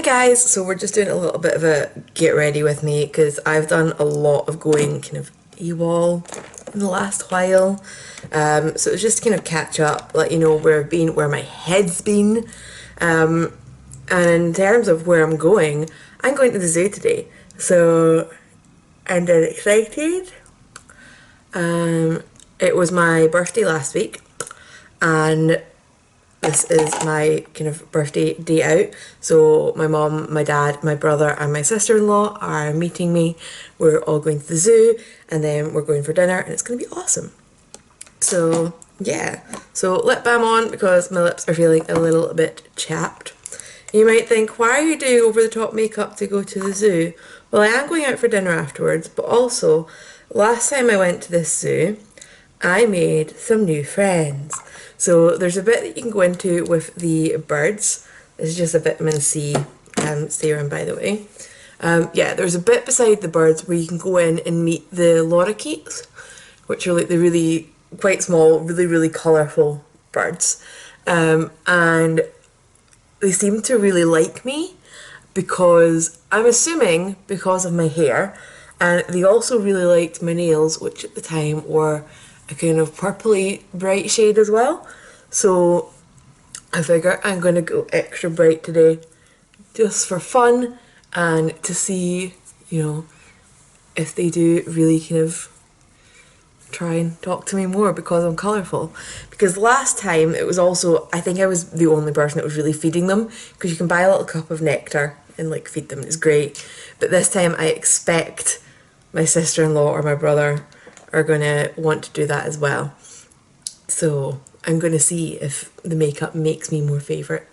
Hi guys, so we're just doing a little bit of a get ready with me because I've done a lot of going kind of AWOL in the last while. So it's just kind of catch up, let you know where I've been, where my head's been. And in terms of where I'm going to the zoo today. So I'm dead excited. It was my birthday last week and this is my kind of birthday day out. So my mom, my dad, my brother and my sister-in-law are meeting me. We're all going to the zoo and then we're going for dinner and it's going to be awesome. So yeah, so lip balm on because my lips are feeling a little bit chapped. You might think, why are you doing over the top makeup to go to the zoo? Well, I am going out for dinner afterwards, but also last time I went to this zoo, I made some new friends. So there's a bit that you can go into with the birds. This is just a vitamin C serum, by the way. Yeah, there's a bit beside the birds where you can go in and meet the lorikeets, which are like the really quite small, really colourful birds. And they seem to really like me because I'm assuming because of my hair, and they also really liked my nails, which at the time were a kind of purpley bright shade as well. So I figure I'm going to go extra bright today just for fun and to see, you know, if they do really kind of try and talk to me more because I'm colourful. Because last time it was also, I think I was the only person that was really feeding them, because you can buy a little cup of nectar and like feed them, it's great. But this time I expect my sister-in-law or my brother are going to want to do that as well. So I'm going to see if the makeup makes me more favourite.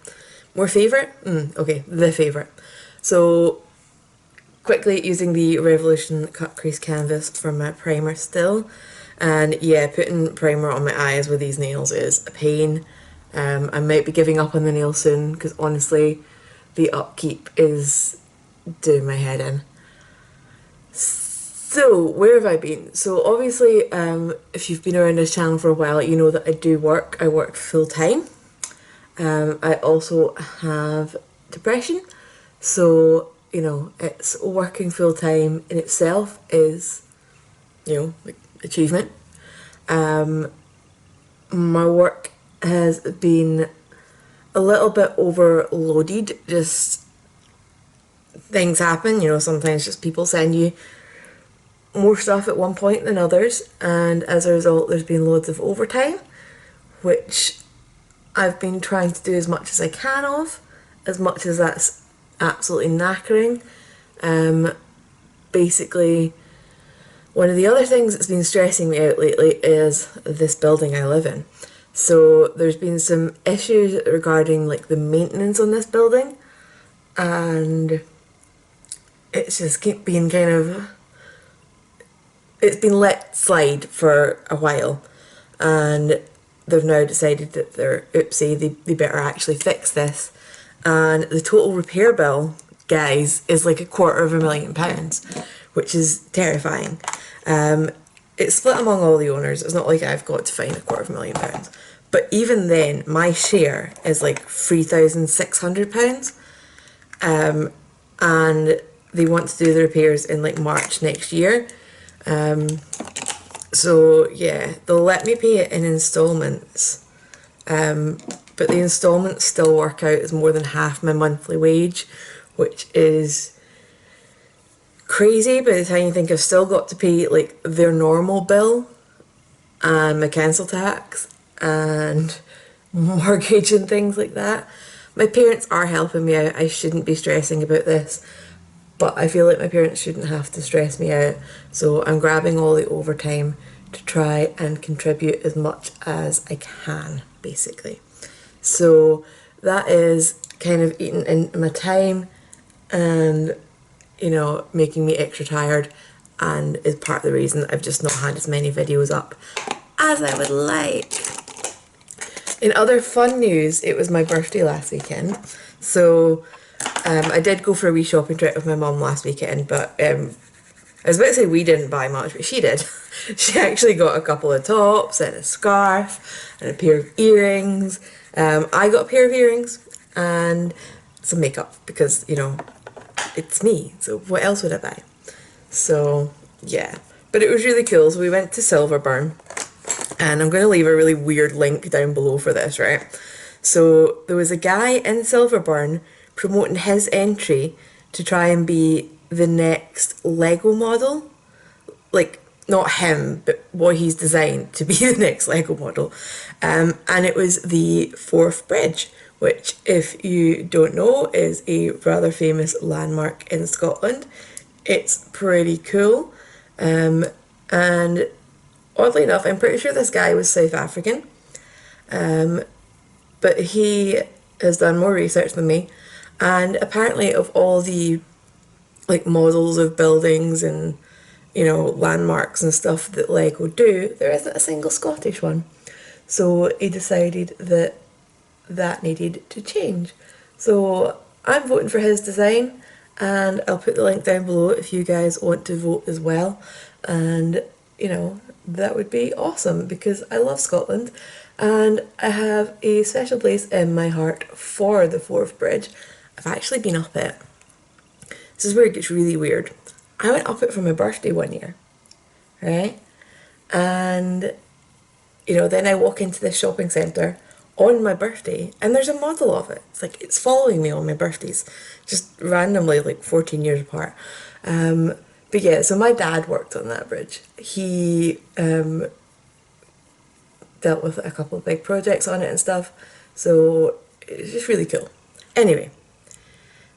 More favourite? Okay, the favourite. So quickly using the Revolution Cut Crease Canvas for my primer still. And yeah, putting primer on my eyes with these nails is a pain. I might be giving up on the nails soon because honestly the upkeep is doing my head in. So, where have I been? So obviously, if you've been around this channel for a while, you know that I do work. I work full time. I also have depression. So, you know, it's working full time in itself is, you know, like achievement. My work has been a little bit overloaded. Just things happen, you know, sometimes just people send you more stuff at one point than others, and as a result there's been loads of overtime, which I've been trying to do as much as I can of, as much as that's absolutely knackering. Basically, one of the other things that's been stressing me out lately is this building I live in. So there's been some issues regarding like the maintenance on this building, and it's just been kind of, it's been let slide for a while, and they've now decided that they better actually fix this, and the total repair bill, guys, is like £250,000, which is terrifying. It's split among all the owners. It's not like I've got to find £250,000, but even then my share is like £3,600, and they want to do the repairs in like March next year. So yeah, they'll let me pay it in installments, but the installments still work out as more than half my monthly wage, which is crazy by the time you think I've still got to pay like their normal bill and my council tax and mortgage and things like that. My parents are helping me out. I shouldn't be stressing about this, but I feel like my parents shouldn't have to stress me out, so I'm grabbing all the overtime to try and contribute as much as I can, basically. So that is kind of eating into my time and, you know, making me extra tired, and is part of the reason I've just not had as many videos up as I would like. In other fun news, it was my birthday last weekend, so I did go for a wee shopping trip with my mum last weekend, but I was about to say we didn't buy much, but she did. She actually got a couple of tops and a scarf and a pair of earrings. I got a pair of earrings and some makeup because, you know, it's me, so what else would I buy? So yeah, but it was really cool. So we went to Silverburn, and I'm going to leave a really weird link down below for this, right? So there was a guy in Silverburn promoting his entry to try and be the next Lego model. Like, not him, but what he's designed to be the next Lego model. And it was the Forth Bridge, which, if you don't know, is a rather famous landmark in Scotland. It's pretty cool. And oddly enough, I'm pretty sure this guy was South African. But he has done more research than me. And apparently, of all the like models of buildings and, you know, landmarks and stuff that Lego do, there isn't a single Scottish one. So he decided that that needed to change. So I'm voting for his design, and I'll put the link down below if you guys want to vote as well. And, you know, that would be awesome because I love Scotland and I have a special place in my heart for the Forth Bridge. I've actually been up it. This is where it gets really weird. I went up it for my birthday one year, right? And, you know, then I walk into this shopping centre on my birthday and there's a model of it. It's like, it's following me on my birthdays, just randomly, like 14 years apart. But yeah, so my dad worked on that bridge. He dealt with a couple of big projects on it and stuff. So it's just really cool. Anyway,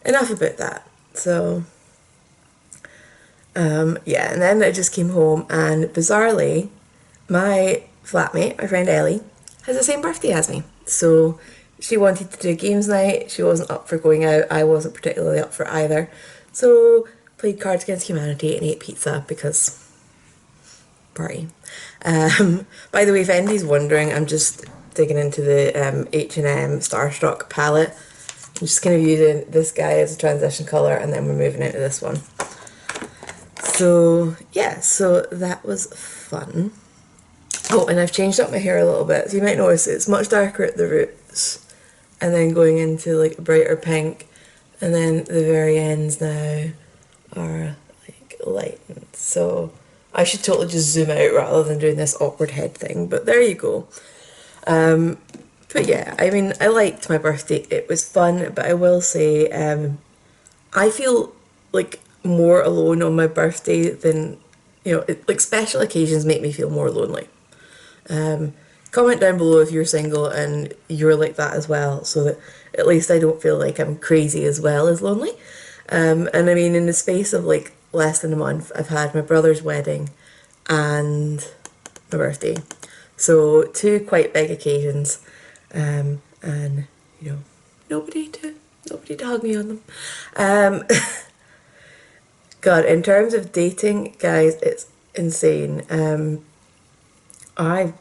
enough about that. So yeah, and then I just came home, and bizarrely, my flatmate, my friend Ellie, has the same birthday as me. So she wanted to do a games night. She wasn't up for going out. I wasn't particularly up for either. So played Cards Against Humanity and ate pizza because party. By the way, if anybody's wondering, I'm just digging into the H&M Starstruck palette. I'm just kind of using this guy as a transition colour, and then we're moving into this one. So yeah, so that was fun. Oh, and I've changed up my hair a little bit. So you might notice it's much darker at the roots and then going into like a brighter pink, and then the very ends now are like lightened. So I should totally just zoom out rather than doing this awkward head thing, but there you go. But yeah, I mean, I liked my birthday. It was fun, but I will say I feel like more alone on my birthday than, you know, like special occasions make me feel more lonely. Comment down below if you're single and you're like that as well, so that at least I don't feel like I'm crazy as well as lonely. And I mean, in the space of like less than a month, I've had my brother's wedding and my birthday. So two quite big occasions. And, you know, nobody to hug me on them. God, in terms of dating, guys, it's insane. I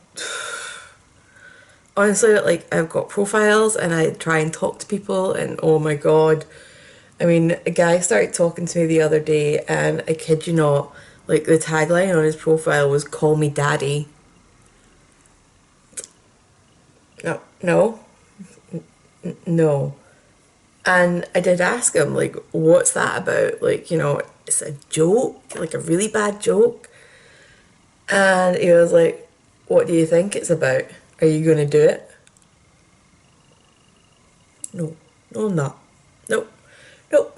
honestly, like, I've got profiles and I try and talk to people, and oh my god, I mean, a guy started talking to me the other day, and I kid you not, like, the tagline on his profile was "Call me daddy." No. And I did ask him, like, what's that about? Like, you know, it's a joke, like a really bad joke. And he was like, what do you think it's about? Are you going to do it? No, I'm not. Nope.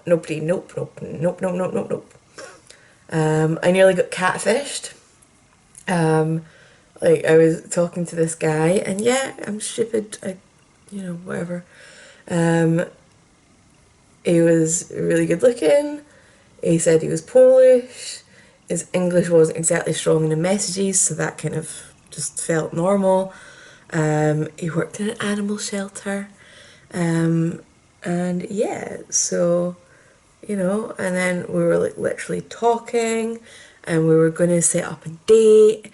Nobody. Nope. I nearly got catfished. Like, I was talking to this guy, and yeah, I'm stupid. You know, whatever. He was really good looking. He said he was Polish. His English wasn't exactly strong in the messages, so that kind of just felt normal. He worked in an animal shelter. And yeah, so, you know, and then we were like literally talking, and we were going to set up a date,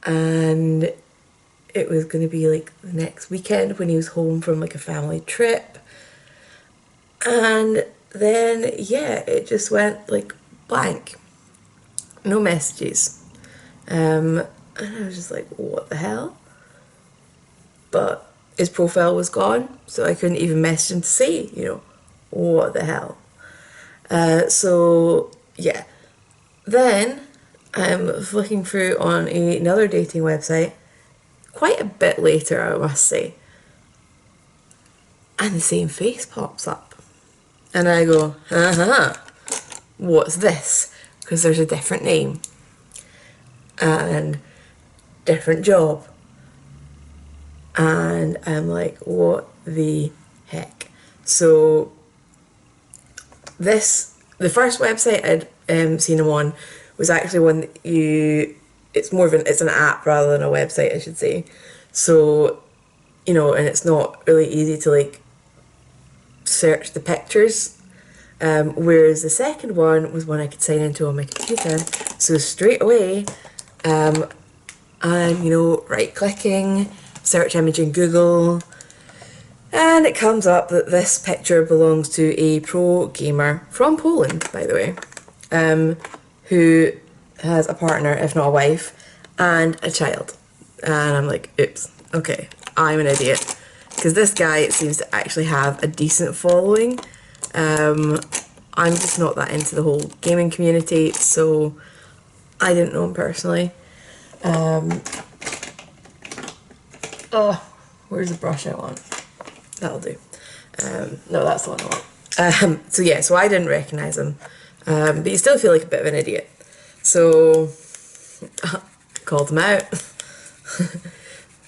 and it was going to be like the next weekend when he was home from like a family trip. And then, yeah, it just went like blank. No messages. And I was just like, what the hell? But his profile was gone, so I couldn't even message him to say, you know, what the hell? So yeah, then I'm flicking through on another dating website, quite a bit later I must say, and the same face pops up. And I go, what's this? Because there's a different name and different job. And I'm like, what the heck? So the first website I'd seen him on was actually one that it's an app rather than a website, I should say. So, and it's not really easy to like search the pictures. Whereas the second one was one I could sign into on my computer. So straight away, I'm, right clicking, search image in Google, and it comes up that this picture belongs to a pro gamer from Poland, by the way, who has a partner, if not a wife, and a child. And I'm like, oops, okay, I'm an idiot. Because this guy seems to actually have a decent following. I'm just not that into the whole gaming community, so I didn't know him personally. Oh, where's the brush I want? That'll do. No, that's the one I want. So I didn't recognise him. But you still feel like a bit of an idiot. So, called him out.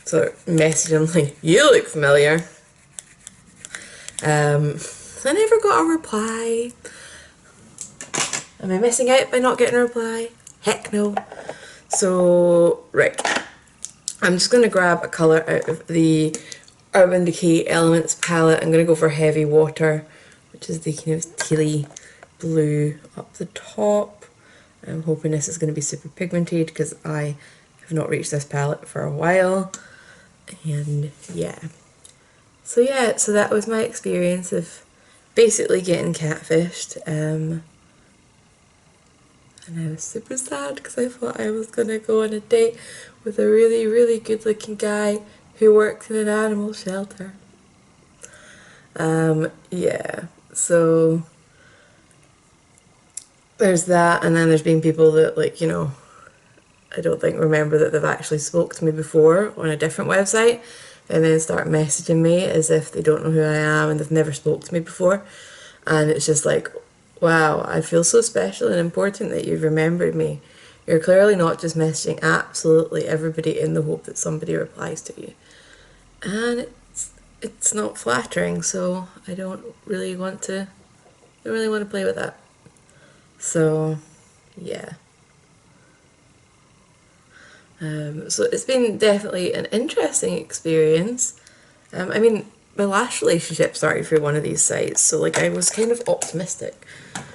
So messaged him like, you look familiar. I never got a reply. Am I missing out by not getting a reply? Heck no. So, right. I'm just going to grab a colour out of the Urban Decay Elements palette. I'm going to go for Heavy Water, which is the kind of tealy blue up the top. I'm hoping this is going to be super pigmented because I have not reached this palette for a while. And yeah. So that was my experience of basically getting catfished. And I was super sad because I thought I was going to go on a date with a really, really good looking guy who works in an animal shelter. Yeah, so there's that, and then there's been people that, like, I don't think remember that they've actually spoke to me before on a different website, and then start messaging me as if they don't know who I am and they've never spoke to me before. And it's just like, wow, I feel so special and important that you've remembered me. You're clearly not just messaging absolutely everybody in the hope that somebody replies to you. And it's not flattering, so I don't really want to play with that. So yeah. So it's been definitely an interesting experience. I mean, my last relationship started through one of these sites, so like I was kind of optimistic,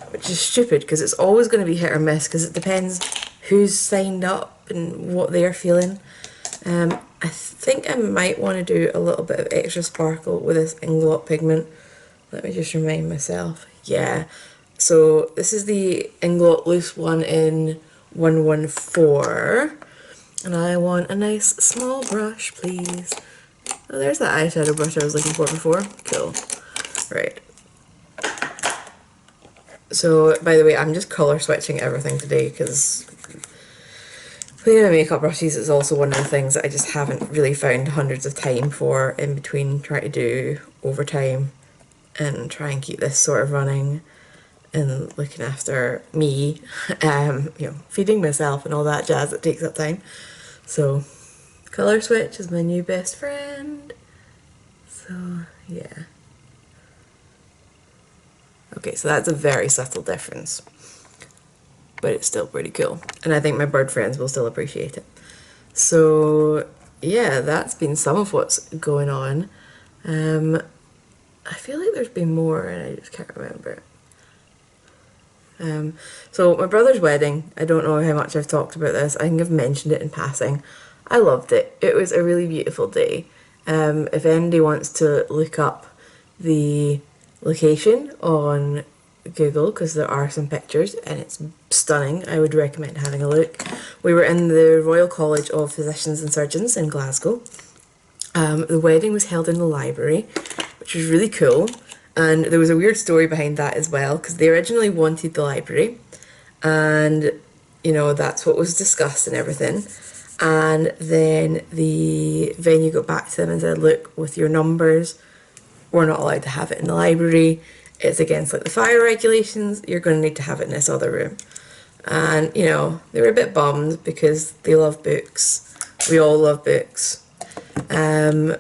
which is stupid because it's always going to be hit or miss because it depends who's signed up and what they're feeling. I think I might want to do a little bit of extra sparkle with this Inglot pigment. Let me just remind myself. Yeah, so this is the Inglot Loose one in 114. And I want a nice small brush, please. Oh, there's that eyeshadow brush I was looking for before. Cool. Right. So, by the way, I'm just colour switching everything today because cleaning my makeup brushes is also one of the things that I just haven't really found hundreds of time for in between trying to do overtime and try and keep this sort of running and looking after me, feeding myself and all that jazz that takes up time. So, colour switch is my new best friend. So, yeah. Okay, so that's a very subtle difference, but it's still pretty cool. And I think my bird friends will still appreciate it. So, yeah, that's been some of what's going on. I feel like there's been more and I just can't remember. So my brother's wedding, I don't know how much I've talked about this, I think I've mentioned it in passing. I loved it. It was a really beautiful day. If anybody wants to look up the location on Google, because there are some pictures and it's stunning, I would recommend having a look. We were in the Royal College of Physicians and Surgeons in Glasgow. The wedding was held in the library, which was really cool. And there was a weird story behind that as well, because they originally wanted the library, and that's what was discussed and everything. And then the venue got back to them and said, look, with your numbers, we're not allowed to have it in the library. It's against like the fire regulations. You're going to need to have it in this other room. And they were a bit bummed because they love books. We all love books. But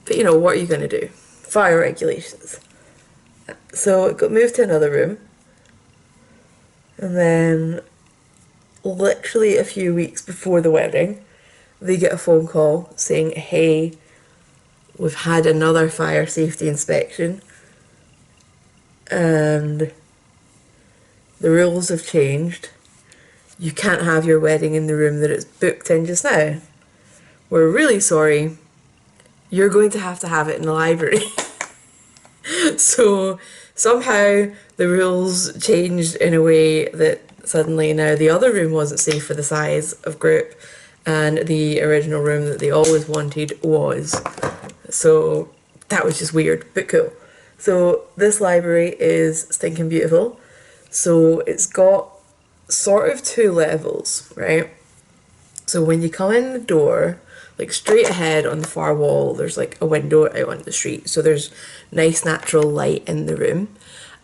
what are you going to do? Fire regulations. So it got moved to another room. And then literally a few weeks before the wedding, they get a phone call saying, hey, we've had another fire safety inspection and the rules have changed. You can't have your wedding in the room that it's booked in just now. We're really sorry. You're going to have it in the library. So somehow the rules changed in a way that suddenly now the other room wasn't safe for the size of group, and the original room that they always wanted was. So that was just weird, but cool. So this library is stinking beautiful. So it's got sort of 2 levels, right? So when you come in the door, like straight ahead on the far wall, there's like a window out onto the street. So there's nice natural light in the room.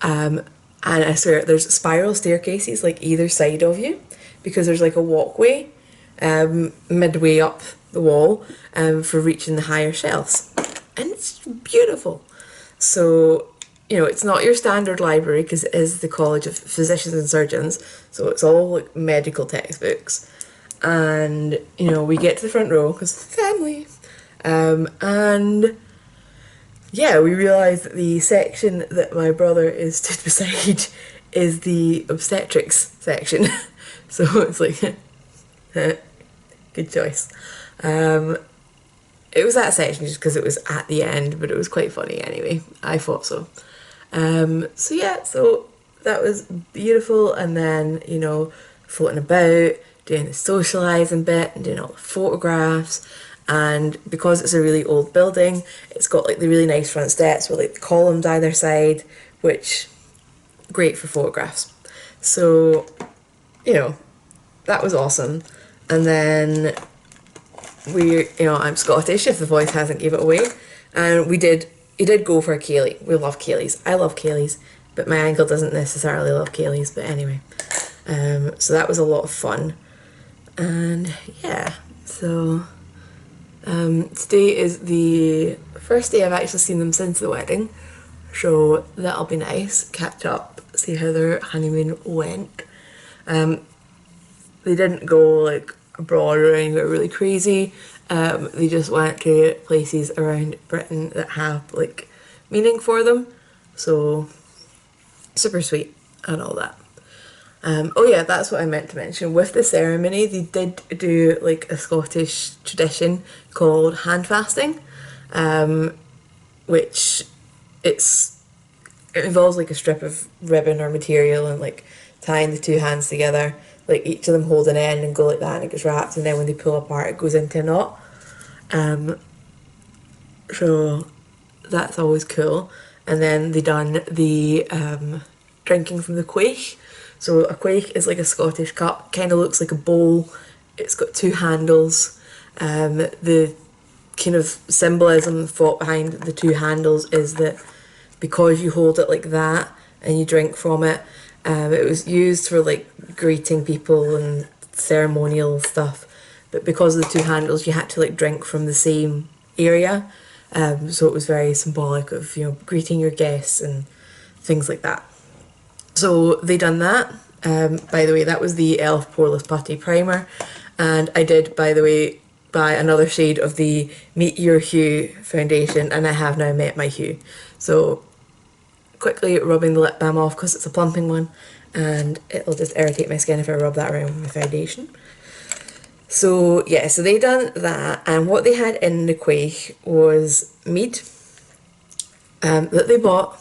And I swear there's spiral staircases like either side of you, because there's like a walkway midway up the wall for reaching the higher shelves. And it's beautiful. So, it's not your standard library because it is the College of Physicians and Surgeons. So it's all like medical textbooks. And, we get to the front row because family. And yeah, we realise that the section that my brother is stood beside is the obstetrics section. So it's like, good choice. It was that section just because it was at the end, but it was quite funny anyway. I thought so. So that was beautiful. And then, floating about, doing the socialising bit and doing all the photographs. And because it's a really old building, it's got like the really nice front steps with like the columns either side, which great for photographs. So, that was awesome. And then I'm Scottish, if the voice hasn't gave it away. And he did go for a ceilidh. We love ceilidhs. I love ceilidhs, but my ankle doesn't necessarily love ceilidhs, but anyway. So that was a lot of fun. And yeah, so today is the first day I've actually seen them since the wedding. So that'll be nice. Catch up, see how their honeymoon went. They didn't go like abroad or anywhere really crazy. They just went to places around Britain that have like meaning for them. So super sweet and all that. Oh yeah, that's what I meant to mention. With the ceremony, they did do like a Scottish tradition called hand fasting, which it involves like a strip of ribbon or material and like tying the 2 hands together, like each of them hold an end and go like that, and it gets wrapped, and then when they pull apart it goes into a knot. So that's always cool. And then they done the drinking from the quaich. So a quaich is like a Scottish cup, kind of looks like a bowl. It's got 2 handles. The kind of symbolism thought behind the 2 handles is that because you hold it like that and you drink from it, it was used for like greeting people and ceremonial stuff. But because of the 2 handles, you had to like drink from the same area. So it was very symbolic of, greeting your guests and things like that. So they done that. By the way, that was the e.l.f. Poreless Putty Primer. And I did, by the way, buy another shade of the Meet Your Hue foundation, and I have now met my hue. So quickly rubbing the lip balm off because it's a plumping one, and it'll just irritate my skin if I rub that around with my foundation. So yeah, so they done that, and what they had in the quaich was mead that they bought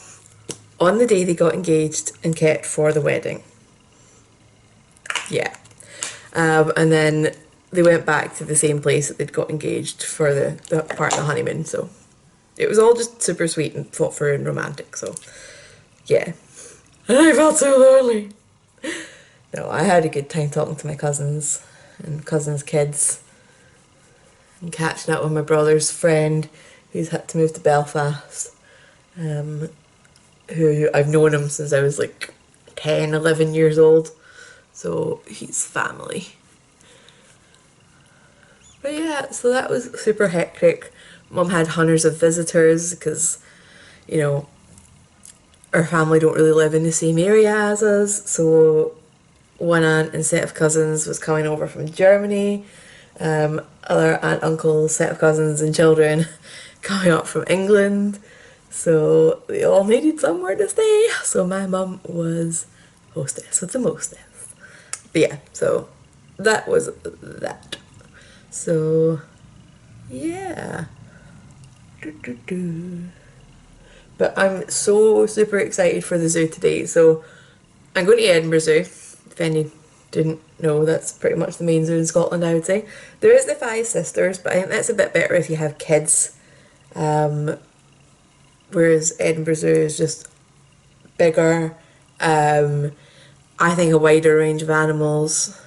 on the day they got engaged and kept for the wedding. Yeah. And then they went back to the same place that they'd got engaged for the part of the honeymoon. So it was all just super sweet and thoughtful and romantic, so yeah. And I felt so lonely. No, I had a good time talking to my cousins and cousins' kids and catching up with my brother's friend who's had to move to Belfast, who I've known him since I was like 10, 11 years old, so he's family. But yeah, so that was super hectic. Mum had hundreds of visitors because, you know, our family don't really live in the same area as us, so one aunt and set of cousins was coming over from Germany, other aunt, uncle, set of cousins and children coming up from England, so they all needed somewhere to stay, so my mum was hostess with the mostess. But yeah, so that was that. So yeah. But I'm so super excited for the zoo today. So I'm going to Edinburgh Zoo. If any didn't know, that's pretty much the main zoo in Scotland, I would say. There is the Five Sisters, but I think that's a bit better if you have kids. Whereas Edinburgh Zoo is just bigger. I think a wider range of animals.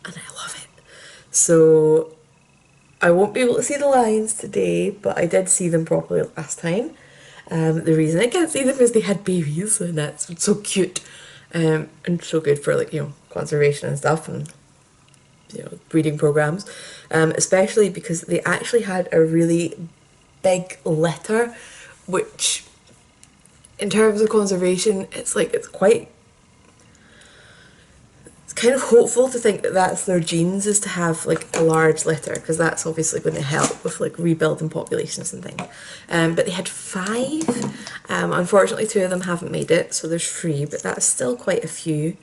And I love it. So I won't be able to see the lions today, but I did see them properly last time. The reason I can't see them is they had babies, and that's so cute, and so good for, like, you know, conservation and stuff, and, you know, breeding programs, especially because they actually had a really big litter, which in terms of conservation, it's kind of hopeful to think that that's their genes, is to have like a large litter, because that's obviously going to help with like rebuilding populations and things. But they had 5. Unfortunately 2 of them haven't made it, so there's 3, but that's still quite a few,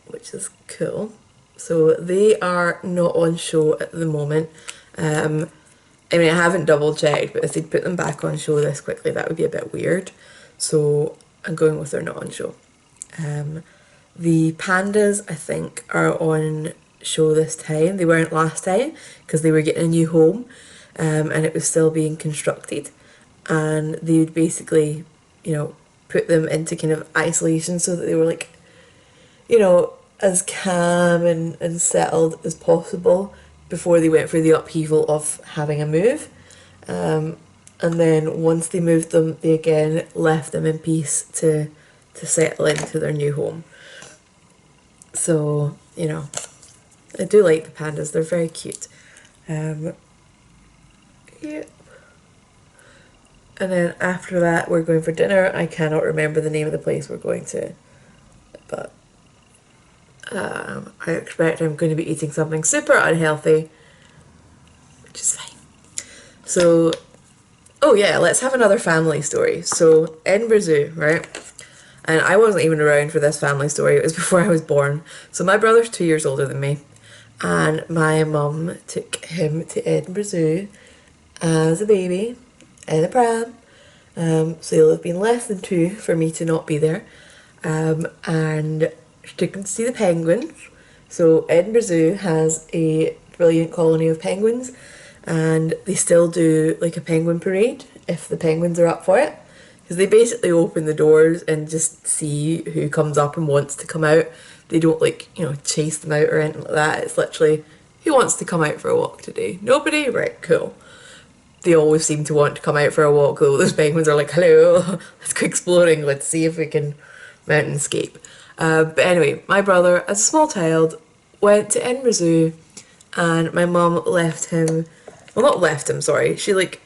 which is cool. So they are not on show at the moment. I mean, I haven't double checked, but if they'd put them back on show this quickly, that would be a bit weird. So I'm going with they're not on show. The pandas, I think, are on show this time. They weren't last time because they were getting a new home, and it was still being constructed. And they would basically, you know, put them into kind of isolation so that they were, like, you know, as calm and settled as possible before they went through the upheaval of having a move. And then once they moved them, they again left them in peace to settle into their new home. So, you know, I do like the pandas, they're very cute. Yeah. And then after that we're going for dinner. I cannot remember the name of the place we're going to, but I expect I'm going to be eating something super unhealthy, which is fine. So, oh yeah, let's have another family story. So, Edinburgh Zoo, right? And I wasn't even around for this family story, it was before I was born. So my brother's 2 years older than me, and my mum took him to Edinburgh Zoo as a baby in a pram. So he'll have been less than 2 for me to not be there. And she took him to see the penguins. So Edinburgh Zoo has a brilliant colony of penguins, and they still do like a penguin parade if the penguins are up for it. Because they basically open the doors and just see who comes up and wants to come out. They don't, like, you know, chase them out or anything like that. It's literally, who wants to come out for a walk today? Nobody? Right, cool. They always seem to want to come out for a walk though. Those penguins are like, hello, let's go exploring. Let's see if we can mountain escape. But anyway, my brother, as a small child, went to Edinburgh Zoo, and my mum left him, well, not left him, sorry. She, like,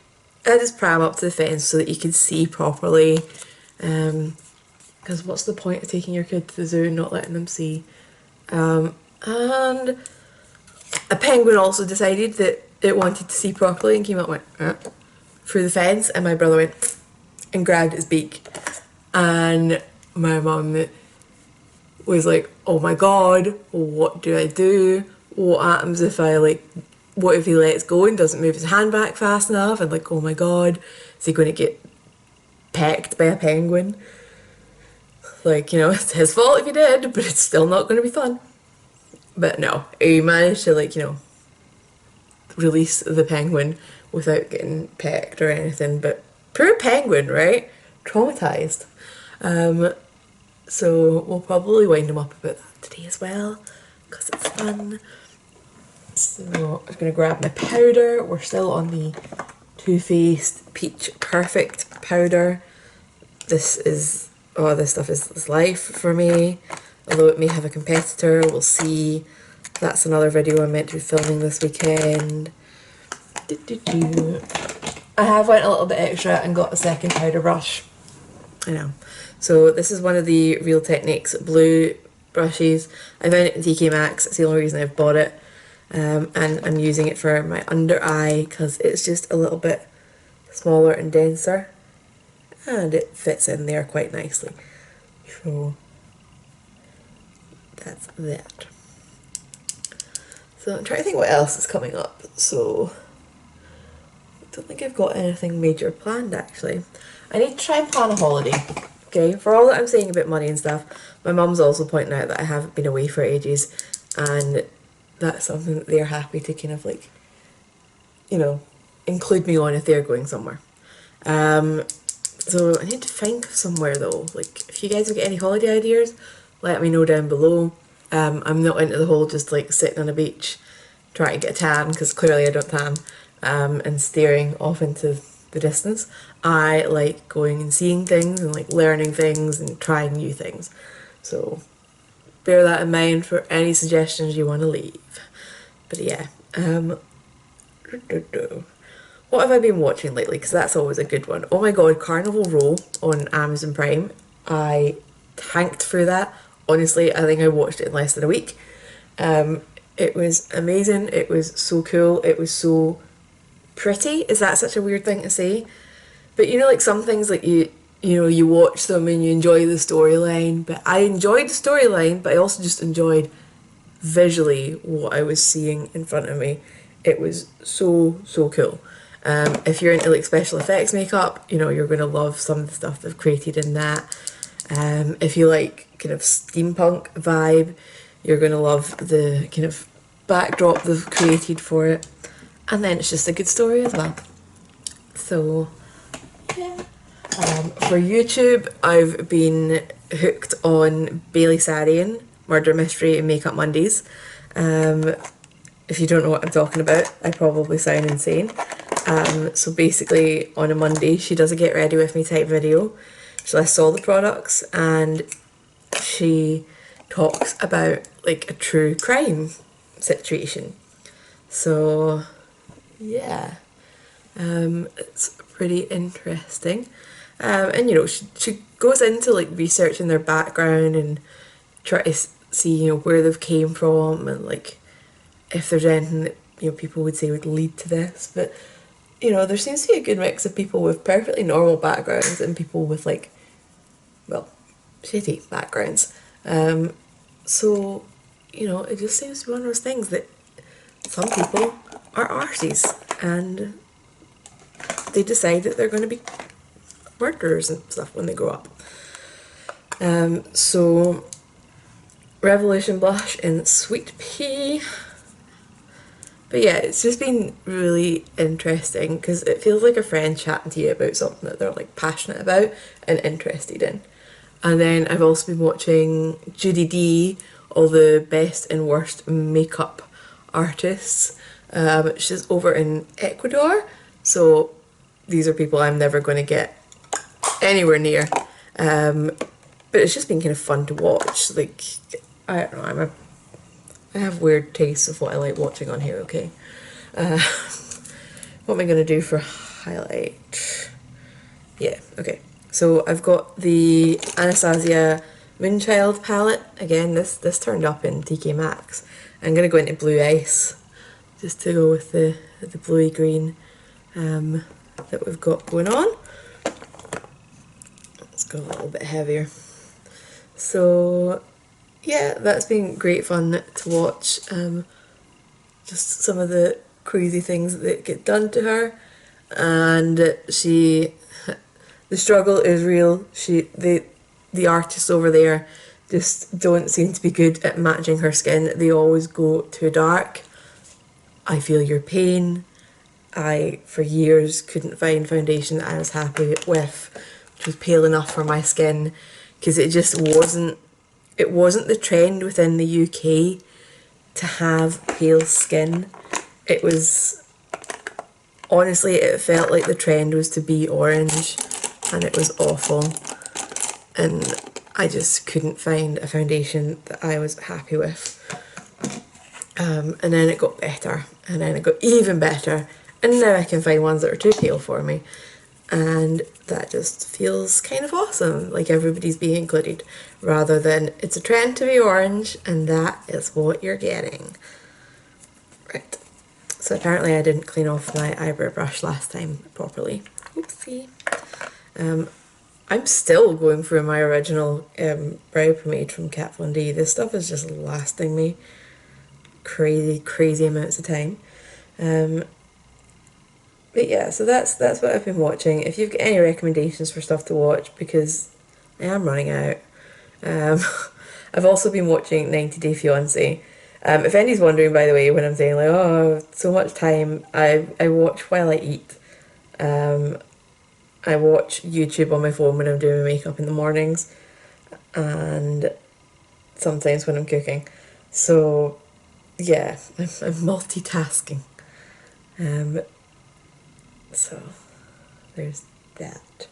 had his pram up to the fence so that he could see properly, because what's the point of taking your kid to the zoo and not letting them see? And a penguin also decided that it wanted to see properly and came up and went through the fence, and my brother went and grabbed his beak, and my mum was like, oh my god, what do I do? What happens if I, like, what if he lets go and doesn't move his hand back fast enough? And, like, oh my god, is he going to get pecked by a penguin? Like, you know, it's his fault if he did, but it's still not going to be fun. But no, he managed to, like, you know, release the penguin without getting pecked or anything, but poor penguin, right? Traumatized. So we'll probably wind him up about that today as well, because it's fun. So I'm just going to grab my powder. We're still on the Too Faced Peach Perfect powder. This stuff is life for me. Although it may have a competitor, we'll see. That's another video I'm meant to be filming this weekend. I have went a little bit extra and got a second powder brush. I know. So this is one of the Real Techniques blue brushes. I found it in TK Maxx. It's the only reason I've bought it. And I'm using it for my under eye because it's just a little bit smaller and denser. And it fits in there quite nicely. So that's that. So I'm trying to think what else is coming up. So I don't think I've got anything major planned actually. I need to try and plan a holiday. Okay, for all that I'm saying about money and stuff, my mum's also pointing out that I haven't been away for ages, and that's something that they're happy to kind of like, you know, include me on if they're going somewhere. So I need to think somewhere though. Like, if you guys have got any holiday ideas, let me know down below. I'm not into the whole just like sitting on a beach trying to get a tan, because clearly I don't tan, and staring off into the distance. I like going and seeing things and like learning things and trying new things. So bear that in mind for any suggestions you want to leave. But yeah, what have I been watching lately? Because that's always a good one. Oh my god, Carnival Row on Amazon Prime. I tanked through that. Honestly, I think I watched it in less than a week. It was amazing. It was so cool. It was so pretty. Is that such a weird thing to say? But you know, like some things, like you know, you watch them and you enjoy the storyline. But I enjoyed the storyline, but I also just enjoyed visually what I was seeing in front of me. It was so cool. If you're into like special effects makeup, you know, you're going to love some of the stuff they've created in that. If you like kind of steampunk vibe, you're going to love the kind of backdrop they've created for it. And then it's just a good story as well. So yeah. For YouTube, I've been hooked on Bailey Sarian, Murder Mystery and Makeup Mondays. If you don't know what I'm talking about, I probably sound insane. So basically on a Monday she does a get ready with me type video. She lists all the products and she talks about like a true crime situation. So yeah, it's pretty interesting. And you know, she goes into like researching their background and try to see, you know, where they've came from and like if there's anything that, you know, people would say would lead to this. But you know, there seems to be a good mix of people with perfectly normal backgrounds and people with like, well, shitty backgrounds. So you know, it just seems to be one of those things that some people are arties and they decide that they're going to be murderers and stuff when they grow up. So Revolution Blush in Sweet Pea. But yeah, it's just been really interesting because it feels like a friend chatting to you about something that they're like passionate about and interested in. And then I've also been watching Judy D, all the best and worst makeup artists. She's over in Ecuador, so these are people I'm never going to get anywhere near. But it's just been kind of fun to watch. Like, I don't know, I have weird tastes of what I like watching on here, okay? What am I going to do for highlight? Yeah, okay. So I've got the Anastasia Moonchild palette. Again, this turned up in TK Maxx. I'm going to go into Blue Ice just to go with the bluey green that we've got going on. Let's go a little bit heavier. So yeah, that's been great fun to watch. Just some of the crazy things that get done to her, and the struggle is real. The artists over there just don't seem to be good at matching her skin. They always go too dark. I feel your pain. I, for years, couldn't find foundation that I was happy with, which was pale enough for my skin, because it wasn't the trend within the UK to have pale skin. It was, honestly, it felt like the trend was to be orange, and it was awful. And I just couldn't find a foundation that I was happy with. And then it got better, and then it got even better, and now I can find ones that are too pale for me. And that just feels kind of awesome, like everybody's being included, rather than it's a trend to be orange and that is what you're getting. Right, so apparently I didn't clean off my eyebrow brush last time properly. Oopsie. I'm still going through my original brow pomade from Kat Von D. This stuff is just lasting me crazy amounts of time. But yeah, so that's what I've been watching. If you've got any recommendations for stuff to watch, because I am running out. I've also been watching 90 Day Fiancé. If anybody's wondering, by the way, when I'm saying like, oh, so much time, I watch while I eat. I watch YouTube on my phone when I'm doing my makeup in the mornings, and sometimes when I'm cooking. So yeah, I'm multitasking. So there's that.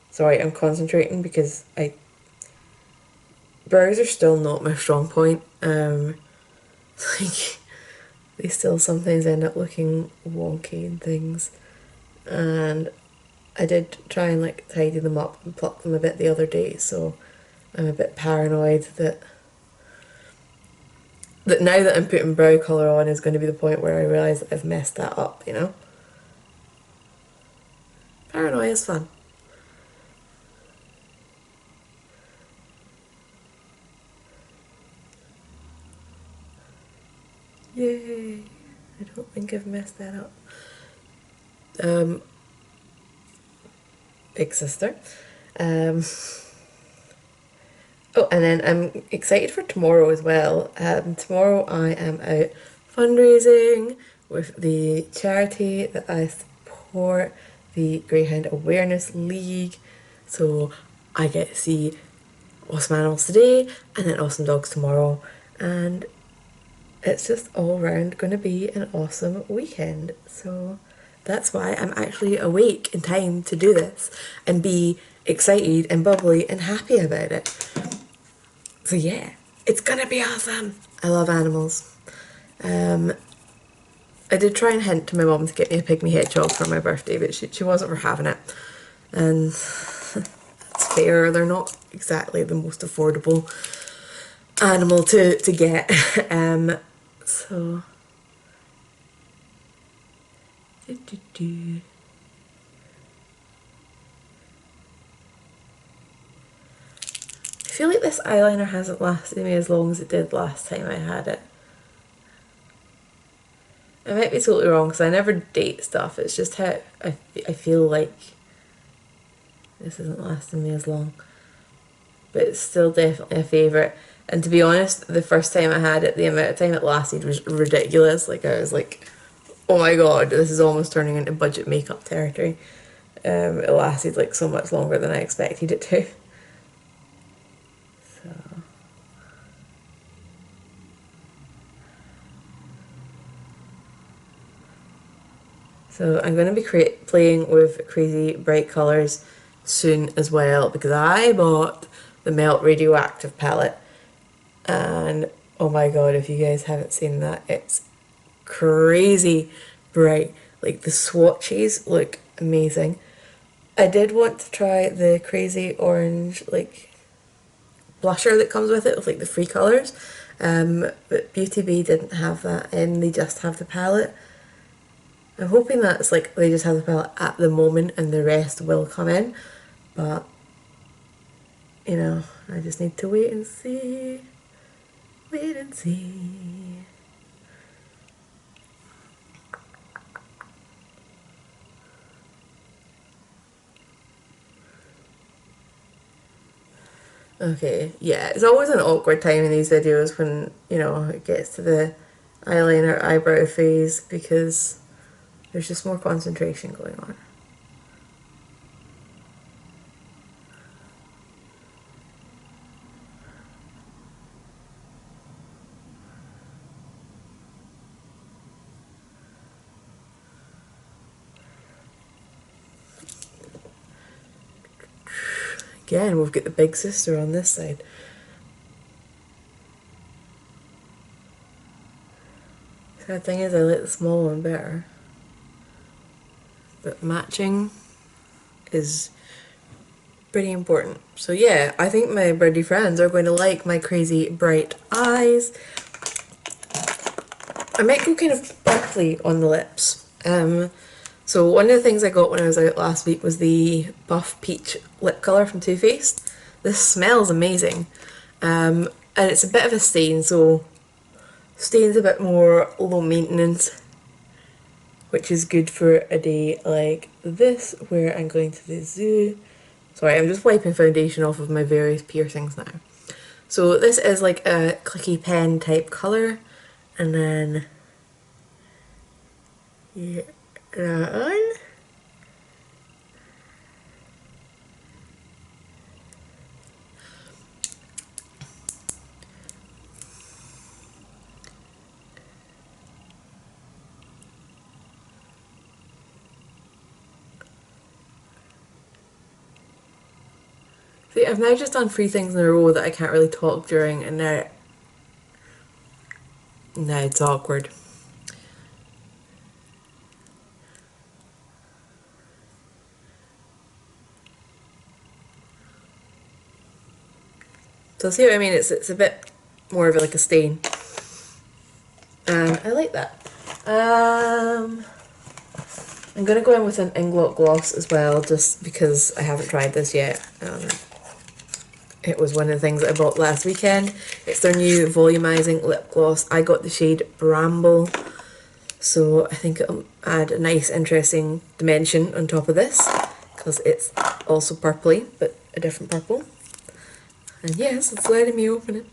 Sorry, I'm concentrating because brows are still not my strong point. Like, they still sometimes end up looking wonky and things. And I did try and like tidy them up and pluck them a bit the other day, so I'm a bit paranoid that now that I'm putting brow colour on is going to be the point where I realise that I've messed that up, you know? Paranoia is fun. Yay! I don't think I've messed that up. Big sister. Oh, and then I'm excited for tomorrow as well. Tomorrow I am out fundraising with the charity that I support, the Greyhound Awareness League. So I get to see awesome animals today and then awesome dogs tomorrow. And it's just all round going to be an awesome weekend. So that's why I'm actually awake in time to do this and be excited and bubbly and happy about it. So yeah, it's gonna be awesome. I love animals. I did try and hint to my mum to get me a pygmy hedgehog for my birthday, but she wasn't for having it. And that's fair, they're not exactly the most affordable animal to get. So I feel like this eyeliner hasn't lasted me as long as it did last time I had it. I might be totally wrong because I never date stuff, it's just how I feel like this isn't lasting me as long. But it's still definitely a favourite. And to be honest, the first time I had it, the amount of time it lasted was ridiculous. Like, I was like, oh my god, this is almost turning into budget makeup territory. It lasted like so much longer than I expected it to. So I'm going to be playing with crazy bright colours soon as well, because I bought the Melt Radioactive palette, and oh my god, if you guys haven't seen that, it's crazy bright. Like, the swatches look amazing. I did want to try the crazy orange like blusher that comes with it, with like the free colours, but Beauty Bee didn't have that in, they just have the palette. I'm hoping that's like they just have the palette at the moment and the rest will come in, but you know, I just need to wait and see. Wait and see. Okay, yeah, it's always an awkward time in these videos when, you know, it gets to the eyeliner eyebrow phase because there's just more concentration going on. Again, we've got the big sister on this side. The thing is, I like the small one better. But matching is pretty important. So yeah, I think my birdie friends are going to like my crazy bright eyes. I might go kind of sparkly on the lips. So one of the things I got when I was out last week was the Buff Peach lip colour from Too Faced. This smells amazing. And it's a bit of a stain, so stain's a bit more low maintenance, which is good for a day like this where I'm going to the zoo. Sorry, I'm just wiping foundation off of my various piercings now. So this is like a clicky pen type colour, and then that on. See, I've now just done 3 things in a row that I can't really talk during, and now it's awkward. So see what I mean? It's a bit more of like a stain. And I like that. I'm gonna go in with an Inglot gloss as well, just because I haven't tried this yet. It was one of the things that I bought last weekend. It's their new volumizing lip gloss. I got the shade Bramble, so I think it'll add a nice interesting dimension on top of this, because it's also purpley, but a different purple. And yes, it's letting me open it.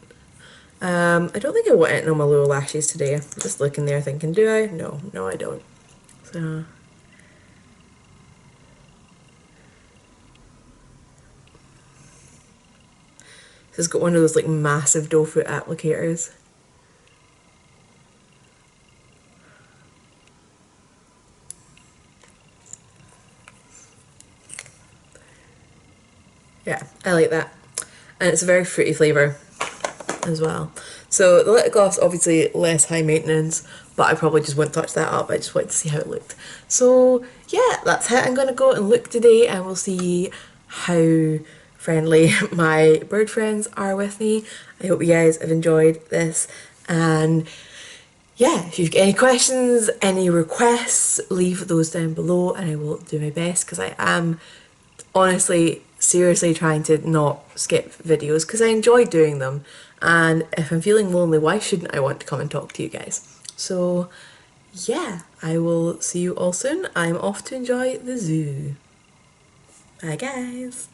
I don't think I want it on my lower lashes today. I'm just looking there thinking, do I? No, I don't. So this has got one of those like massive doe foot applicators. Yeah, I like that. And it's a very fruity flavour as well. So the lip gloss, obviously less high maintenance, but I probably just wouldn't touch that up. I just wanted to see how it looked. So yeah, that's how I'm going to go and look today, and we'll see how friendly my bird friends are with me. I hope you guys have enjoyed this, and yeah, if you've got any questions, any requests, leave those down below and I will do my best, because I am honestly seriously trying to not skip videos because I enjoy doing them, and if I'm feeling lonely, why shouldn't I want to come and talk to you guys? So yeah, I will see you all soon. I'm off to enjoy the zoo. Bye guys.